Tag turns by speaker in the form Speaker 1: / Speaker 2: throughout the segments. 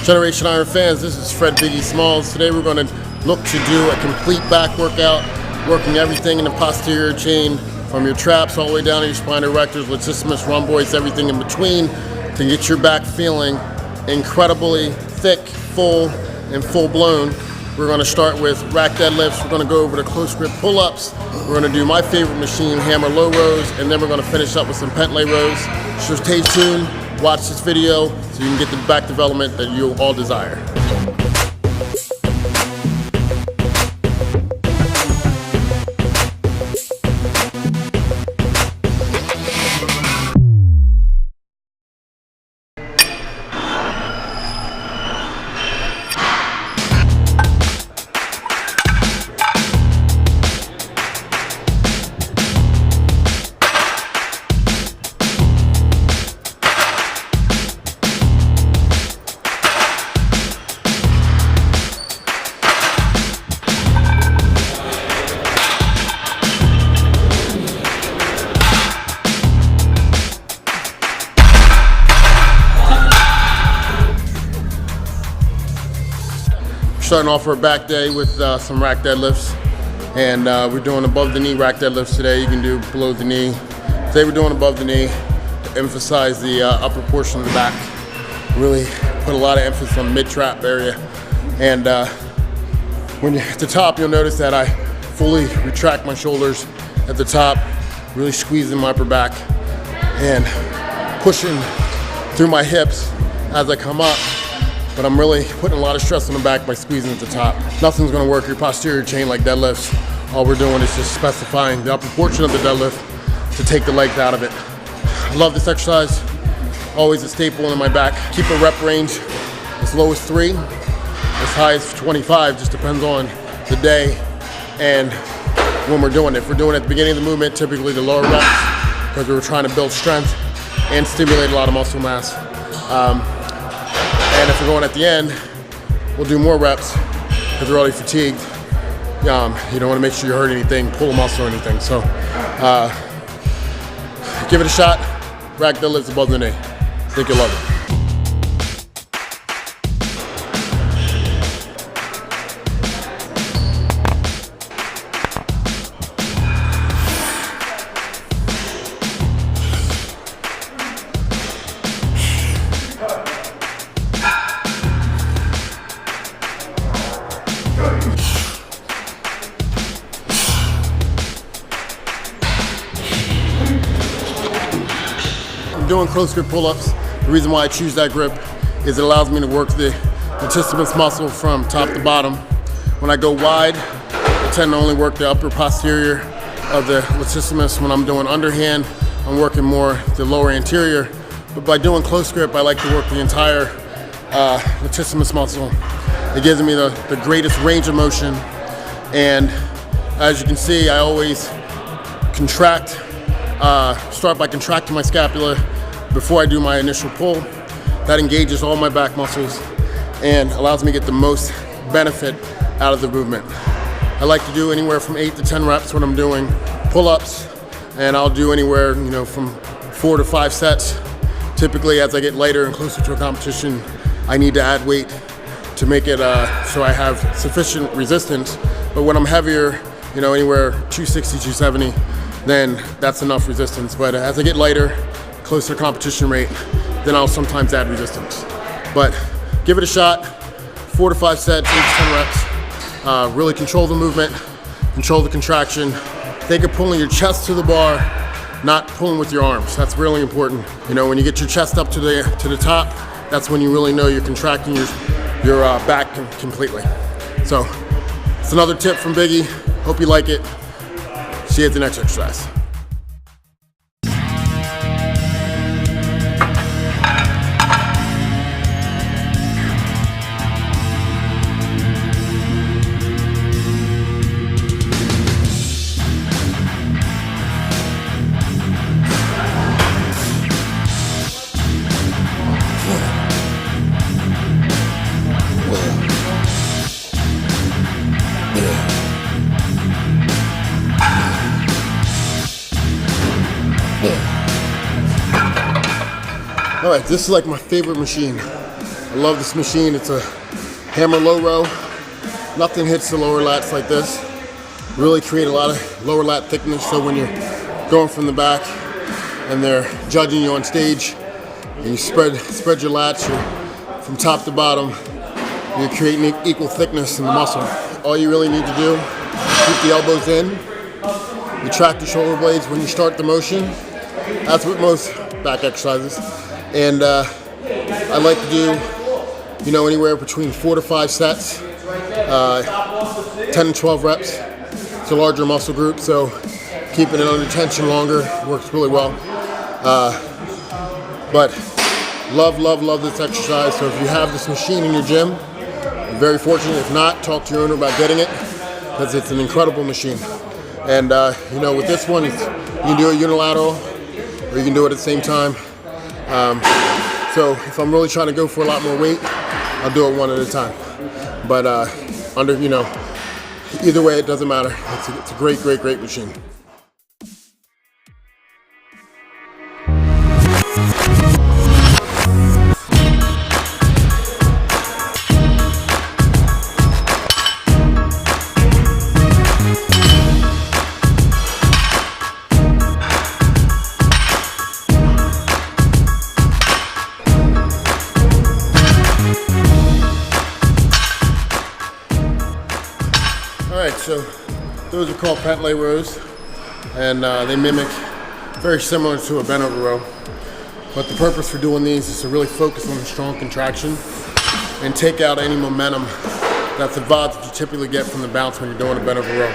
Speaker 1: Generation Iron fans, this is Fred Biggie Smalls. Today we're going to look to do a complete back workout, working everything in the posterior chain from your traps all the way down to your spina erectors, latissimus, rhomboids, everything in between to get your back feeling incredibly thick, full, and full blown. We're going to start with rack deadlifts. We're going to go over to close grip pull-ups. We're going to do my favorite machine, hammer low rows, and then we're going to finish up with some pent lay rows. So stay tuned, watch this video so you can get the back development that you all desire. Starting off our back day with some rack deadlifts, and we're doing above the knee rack deadlifts today. You can do below the knee. Today we're doing above the knee to emphasize the upper portion of the back. Really put a lot of emphasis on the mid-trap area. And when you're at the top, you'll notice that I fully retract my shoulders at the top, really squeezing my upper back and pushing through my hips as I come up. But I'm really putting a lot of stress on the back by squeezing at the top. Nothing's gonna work your posterior chain like deadlifts. All we're doing is just specifying the upper portion of the deadlift to take the length out of it. I love this exercise. Always a staple in my back. Keep a rep range as low as 3, as high as 25, just depends on the day and when we're doing it. If we're doing it at the beginning of the movement, typically the lower reps, because we're trying to build strength and stimulate a lot of muscle mass. And if we're going at the end, we'll do more reps because we're already fatigued. You don't want to make sure you hurt anything, pull a muscle or anything. So give it a shot. Rack deadlifts above the knee. I think you'll love it. Doing close grip pull-ups. The reason why I choose that grip is it allows me to work the latissimus muscle from top to bottom. When I go wide, I tend to only work the upper posterior of the latissimus. When I'm doing underhand, I'm working more the lower anterior. But by doing close grip, I like to work the entire latissimus muscle. It gives me the greatest range of motion. And as you can see, I always contract, start by contracting my scapula before I do my initial pull. That engages all my back muscles and allows me to get the most benefit out of the movement. I like to do anywhere from 8 to 10 reps when I'm doing pull-ups, and I'll do anywhere from 4 to 5 sets. Typically, as I get lighter and closer to a competition, I need to add weight to make it so I have sufficient resistance. But when I'm heavier, anywhere 260, 270, then that's enough resistance. But as I get lighter, closer to competition rate, then I'll sometimes add resistance. But give it a shot, 4 to 5 sets, 8 to 10 reps. Really control the movement, control the contraction. Think of pulling your chest to the bar, not pulling with your arms. That's really important. When you get your chest up to the top, that's when you really know you're contracting your back completely. So it's another tip from Biggie. Hope you like it. See you at the next exercise. All right, this is like my favorite machine. I love this machine. It's a hammer low row. Nothing hits the lower lats like this. Really create a lot of lower lat thickness, so when you're going from the back and they're judging you on stage and you spread your lats, you're from top to bottom, you're creating equal thickness in the muscle. All you really need to do is keep the elbows in, retract the shoulder blades when you start the motion. That's what most back exercises. And I like to do, anywhere between 4 to 5 sets, 10 to 12 reps. It's a larger muscle group, so keeping it under tension longer works really well. But love this exercise. So if you have this machine in your gym, you're very fortunate. If not, talk to your owner about getting it, because it's an incredible machine. And with this one, you can do it unilateral, or you can do it at the same time. So if I'm really trying to go for a lot more weight, I'll do it one at a time. But either way, it doesn't matter. It's a great machine. All right, so those are called patelet rows, and they mimic very similar to a bent over row. But the purpose for doing these is to really focus on the strong contraction and take out any momentum that's involved that you typically get from the bounce when you're doing a bent over row.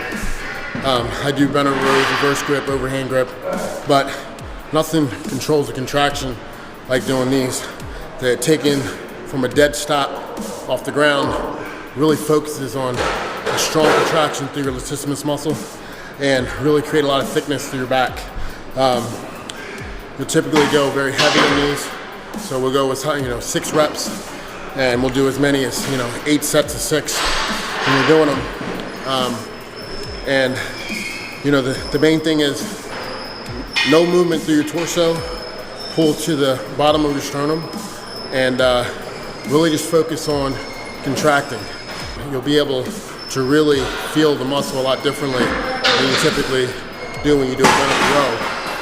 Speaker 1: I do bent over rows, reverse grip, overhand grip, but nothing controls the contraction like doing these. They're taken from a dead stop off the ground, really focuses on a strong contraction through your latissimus muscle and really create a lot of thickness through your back. You'll typically go very heavy on these, so we'll go with 6 reps, and we'll do as many as 8 sets of 6 when you're doing them. The main thing is no movement through your torso, pull to the bottom of your sternum, and really just focus on contracting. You'll be able to really feel the muscle a lot differently than you typically do when you do a bent over row,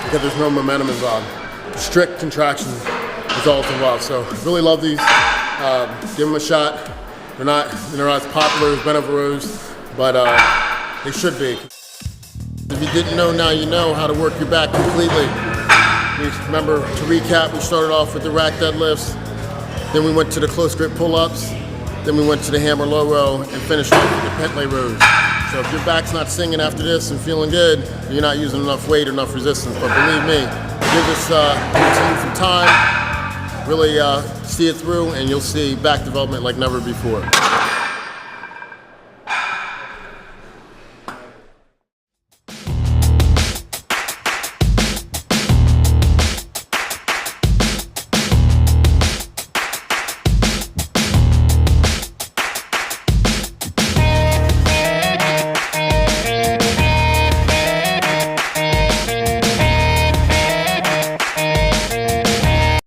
Speaker 1: because there's no momentum involved. Strict contraction is all it's involved. So I really love these. Give them a shot. They're not as popular as bent over rows, but they should be. If you didn't know, now you know how to work your back completely. Remember, to recap, we started off with the rack deadlifts, then we went to the close grip pull-ups, then we went to the hammer low row, and finished off with the patelet rows. So if your back's not singing after this and feeling good, you're not using enough weight or enough resistance. But believe me, give this routine some time, really see it through, and you'll see back development like never before.